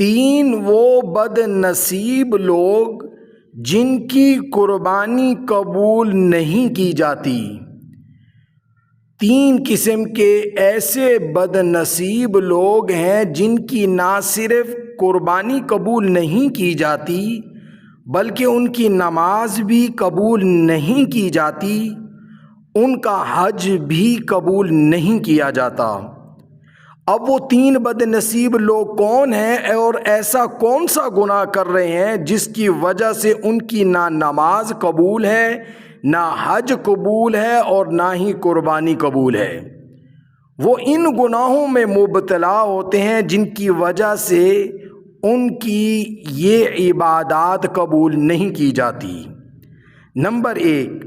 تین وہ بد نصیب لوگ جن کی قربانی قبول نہیں کی جاتی۔ تین قسم کے ایسے بد نصیب لوگ ہیں جن کی نہ صرف قربانی قبول نہیں کی جاتی بلکہ ان کی نماز بھی قبول نہیں کی جاتی، ان کا حج بھی قبول نہیں کیا جاتا۔ اب وہ تین بد نصیب لوگ کون ہیں اور ایسا کون سا گناہ کر رہے ہیں جس کی وجہ سے ان کی نہ نماز قبول ہے، نہ حج قبول ہے اور نہ ہی قربانی قبول ہے؟ وہ ان گناہوں میں مبتلا ہوتے ہیں جن کی وجہ سے ان کی یہ عبادات قبول نہیں کی جاتی۔ نمبر 1،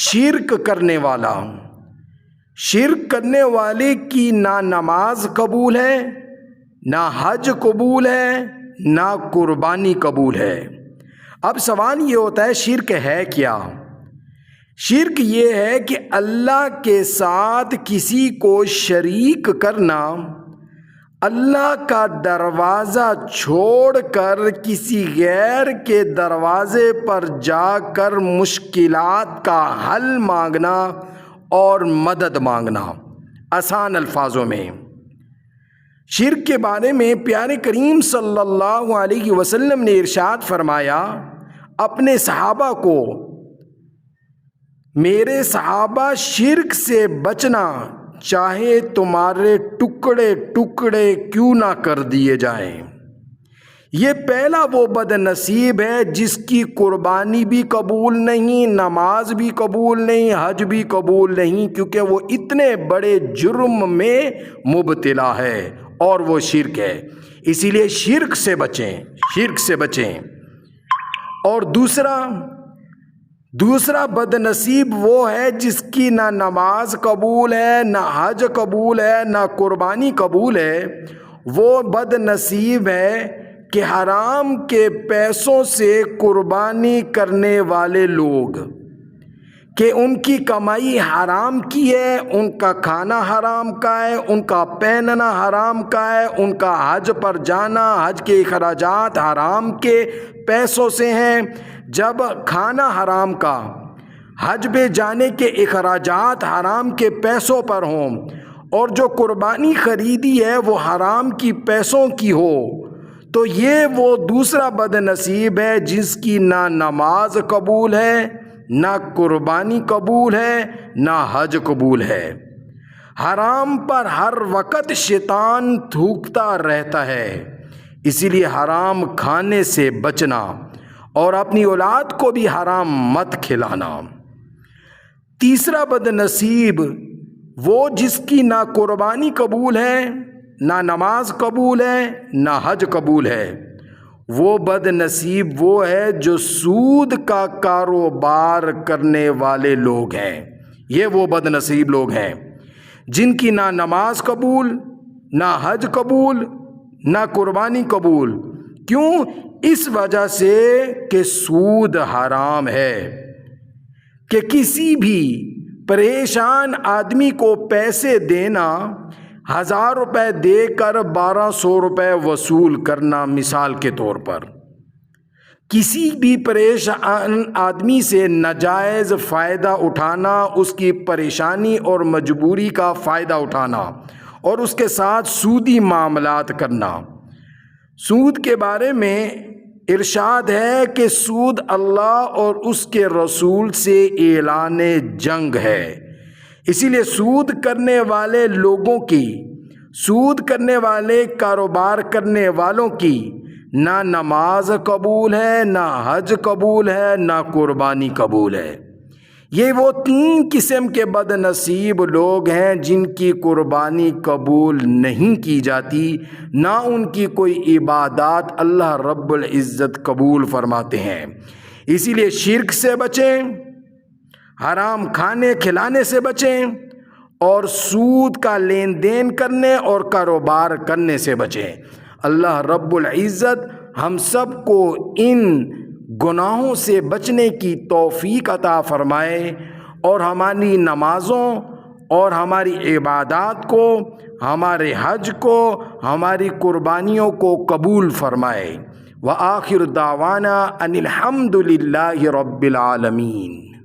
شرک کرنے والا۔ شرک کرنے والے کی نہ نماز قبول ہے، نہ حج قبول ہے، نہ قربانی قبول ہے۔ اب سوال یہ ہوتا ہے شرک ہے کیا؟ شرک یہ ہے کہ اللہ کے ساتھ کسی کو شریک کرنا، اللہ کا دروازہ چھوڑ کر کسی غیر کے دروازے پر جا کر مشکلات کا حل مانگنا اور مدد مانگنا۔ آسان الفاظوں میں شرک کے بارے میں پیارے کریم صلی اللہ علیہ وسلم نے ارشاد فرمایا اپنے صحابہ کو، میرے صحابہ شرک سے بچنا چاہے تمہارے ٹکڑے ٹکڑے کیوں نہ کر دیے جائیں۔ یہ پہلا وہ بد نصیب ہے جس کی قربانی بھی قبول نہیں، نماز بھی قبول نہیں، حج بھی قبول نہیں، کیونکہ وہ اتنے بڑے جرم میں مبتلا ہے اور وہ شرک ہے۔ اسی لیے شرک سے بچیں، شرک سے بچیں۔ اور دوسرا بد نصیب وہ ہے جس کی نہ نماز قبول ہے، نہ حج قبول ہے، نہ قربانی قبول ہے۔ وہ بد نصیب ہے کہ حرام کے پیسوں سے قربانی کرنے والے لوگ، کہ ان کی کمائی حرام کی ہے، ان کا کھانا حرام کا ہے، ان کا پہننا حرام کا ہے، ان کا حج پر جانا، حج کے اخراجات حرام کے پیسوں سے ہیں۔ جب کھانا حرام کا، حج پہ جانے کے اخراجات حرام کے پیسوں پر ہوں اور جو قربانی خریدی ہے وہ حرام کی پیسوں کی ہو، تو یہ وہ دوسرا بد نصیب ہے جس کی نہ نماز قبول ہے، نہ قربانی قبول ہے، نہ حج قبول ہے۔ حرام پر ہر وقت شیطان تھوکتا رہتا ہے، اسی لیے حرام کھانے سے بچنا اور اپنی اولاد کو بھی حرام مت کھلانا۔ تیسرا بد نصیب وہ جس کی نہ قربانی قبول ہے، نہ نماز قبول ہے، نہ حج قبول ہے۔ وہ بد نصیب وہ ہے جو سود کا کاروبار کرنے والے لوگ ہیں۔ یہ وہ بد نصیب لوگ ہیں جن کی نہ نماز قبول، نہ حج قبول، نہ قربانی قبول۔ کیوں؟ اس وجہ سے کہ سود حرام ہے، کہ کسی بھی پریشان آدمی کو پیسے دینا، 1000 روپے دے کر 1200 روپے وصول کرنا، مثال کے طور پر کسی بھی پریشان آدمی سے ناجائز فائدہ اٹھانا، اس کی پریشانی اور مجبوری کا فائدہ اٹھانا اور اس کے ساتھ سودی معاملات کرنا۔ سود کے بارے میں ارشاد ہے کہ سود اللہ اور اس کے رسول سے اعلان جنگ ہے۔ اسی لیے سود کرنے والے لوگوں کی، سود کرنے والے کاروبار کرنے والوں کی نہ نماز قبول ہے، نہ حج قبول ہے، نہ قربانی قبول ہے۔ یہ وہ 3 قسم کے بد نصیب لوگ ہیں جن کی قربانی قبول نہیں کی جاتی، نہ ان کی کوئی عبادات اللہ رب العزت قبول فرماتے ہیں۔ اسی لیے شرک سے بچیں، حرام کھانے کھلانے سے بچیں اور سود کا لین دین کرنے اور کاروبار کرنے سے بچیں۔ اللہ رب العزت ہم سب کو ان گناہوں سے بچنے کی توفیق عطا فرمائے اور ہماری نمازوں اور ہماری عبادات کو، ہمارے حج کو، ہماری قربانیوں کو قبول فرمائے۔ وآخر دعوانا ان الحمد للہ رب العالمین۔